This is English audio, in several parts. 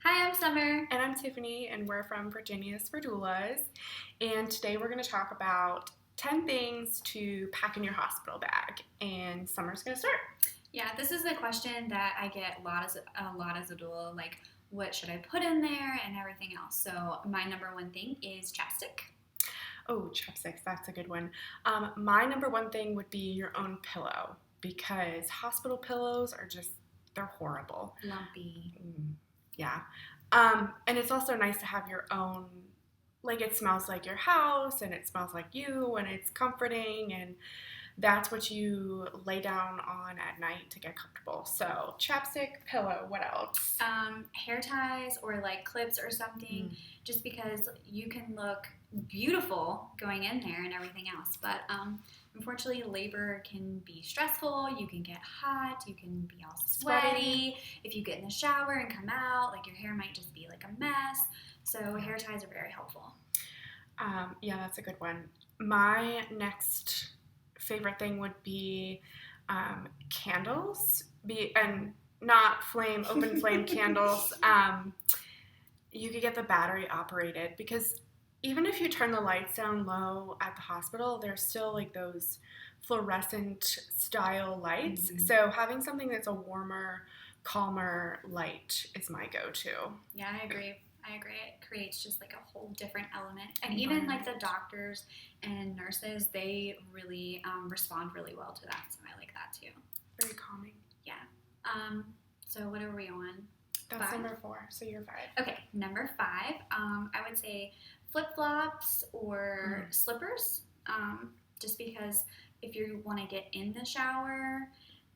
Hi, I'm Summer. And I'm Tiffany, and we're from Virginia's for Doulas. And today we're going to talk about 10 things to pack in your hospital bag. And Summer's going to start. Yeah, this is a question that I get a lot as a doula, like what should I put in there and everything else. So my number one thing is chapstick. Oh, chopsticks, that's a good one. My number one thing would be your own pillow, because hospital pillows are they're horrible. Lumpy. Yeah. And it's also nice to have your own, like it smells like your house and it smells like you and it's comforting, and that's what you lay down on at night to get comfortable. So chapstick, pillow, what else? Hair ties or like clips or something, just because you can look beautiful going in there and everything else. But unfortunately, labor can be stressful. You can get hot. You can be all sweaty. If you get in the shower and come out, like your hair might just be like a mess. So hair ties are very helpful. Yeah, that's a good one. My next favorite thing would be candles, and not open flame candles. You could get the battery operated, because even if you turn the lights down low at the hospital, there's still like those fluorescent style lights. Mm-hmm. So having something that's a warmer, calmer light is my go-to. Yeah, I agree. It creates just like a whole different element. And even like the doctors and nurses, they really respond really well to that. So I like that too. Very calming. Yeah. So what are we on? That's 5? number 4. So you're 5. Okay, number 5. I would say flip-flops or slippers. Just because if you want to get in the shower,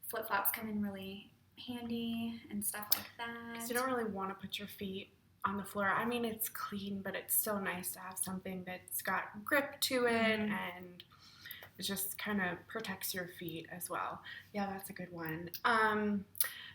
flip-flops come in really handy and stuff like that. Because you don't really want to put your feet on the floor. I mean, it's clean, but it's still nice to have something that's got grip to it, and it just kind of protects your feet as well. Yeah, that's a good one.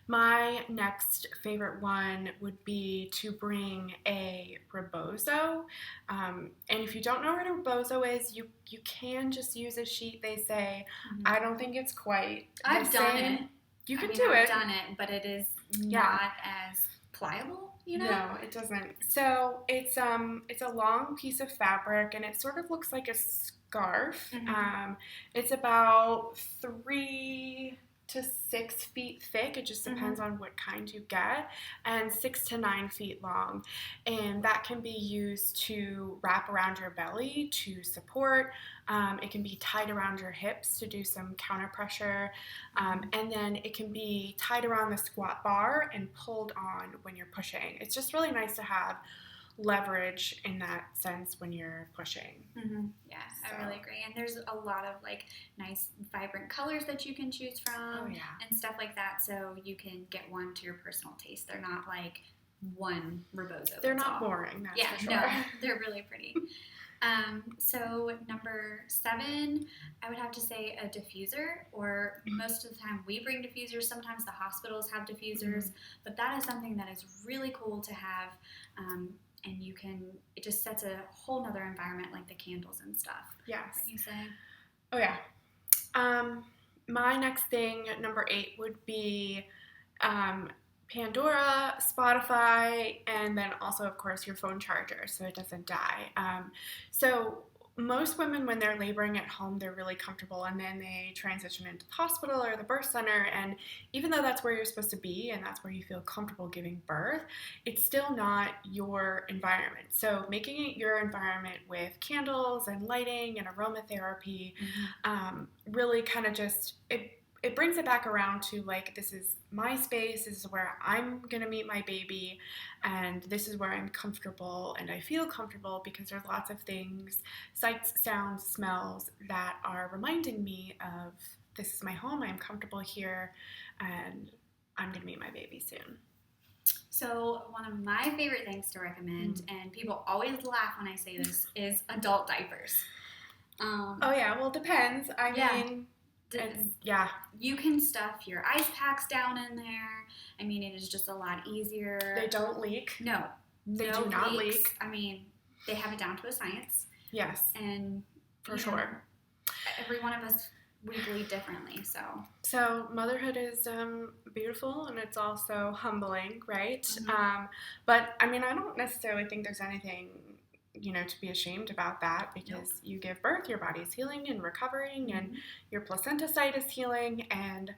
My next favorite one would be to bring a rebozo. And if you don't know what a rebozo is, you can just use a sheet, they say. I don't think it's quite the I've done same. it. You can do it. I've done it, but it is not as pliable, you know? No, it doesn't. So it's a long piece of fabric, and it sort of looks like a scarf. It's about 3 to 6 feet thick. It just depends on what kind you get, and 6 to 9 feet long. And that can be used to wrap around your belly to support. It can be tied around your hips to do some counter pressure. And then it can be tied around the squat bar and pulled on when you're pushing. It's just really nice to have leverage in that sense when you're pushing. Yeah, so. I really agree. And there's a lot of like nice vibrant colors that you can choose from and stuff like that, so you can get one to your personal taste. They're not like one rebozo. They're not boring, that's for sure. No, they're really pretty. So number 7, I would have to say a diffuser, or most of the time we bring diffusers. Sometimes the hospitals have diffusers, but that is something that is really cool to have. And it just sets a whole nother environment, like the candles and stuff. Yes. What do you say? Oh, yeah. My next thing, number 8, would be Pandora, Spotify, and then also, of course, your phone charger so it doesn't die. So most women, when they're laboring at home, they're really comfortable, and then they transition into the hospital or the birth center, and even though that's where you're supposed to be and that's where you feel comfortable giving birth, it's still not your environment. So making it your environment with candles and lighting and aromatherapy really kind of just, it brings it back around to like, this is my space, this is where I'm going to meet my baby, and this is where I'm comfortable and I feel comfortable, because there's lots of things, sights, sounds, smells that are reminding me of, this is my home, I'm comfortable here, and I'm going to meet my baby soon. So one of my favorite things to recommend, and people always laugh when I say this, is adult diapers. Oh yeah, well it depends. I mean... You can stuff your ice packs down in there. I mean, it is just a lot easier. They don't leak. No. They do not leak. I mean, they have it down to a science. Yes. And for sure. Every one of us we believe differently. So motherhood is beautiful, and it's also humbling, right? But I mean, I don't necessarily think there's anything, to be ashamed about that, because you give birth, your body's healing and recovering, and your placenta site is healing. And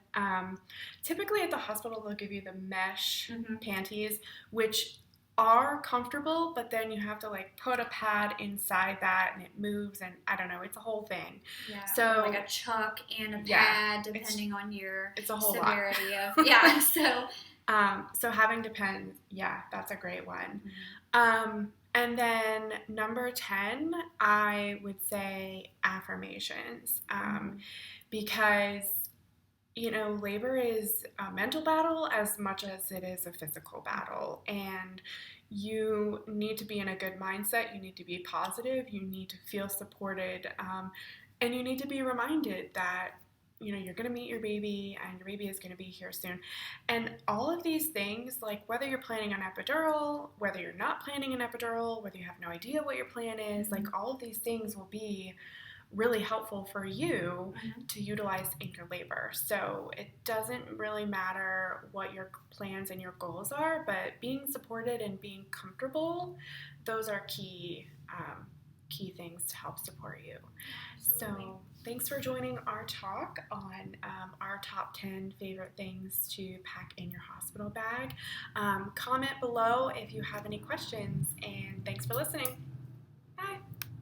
typically at the hospital, they'll give you the mesh panties, which are comfortable, but then you have to like put a pad inside that and it moves, and I don't know, it's a whole thing. Yeah, so or like a chuck and a pad, depending on your it's a whole severity lot. of so having depends, that's a great one. And then number 10, I would say affirmations, because labor is a mental battle as much as it is a physical battle, and you need to be in a good mindset. You need to be positive. You need to feel supported, and you need to be reminded that you're going to meet your baby, and your baby is going to be here soon. And all of these things, like whether you're planning an epidural, whether you're not planning an epidural, whether you have no idea what your plan is, like all of these things will be really helpful for you to utilize in your labor. So it doesn't really matter what your plans and your goals are, but being supported and being comfortable, those are key things to help support you. Absolutely. So thanks for joining our talk on our top 10 favorite things to pack in your hospital bag. Comment below if you have any questions, and thanks for listening. Bye.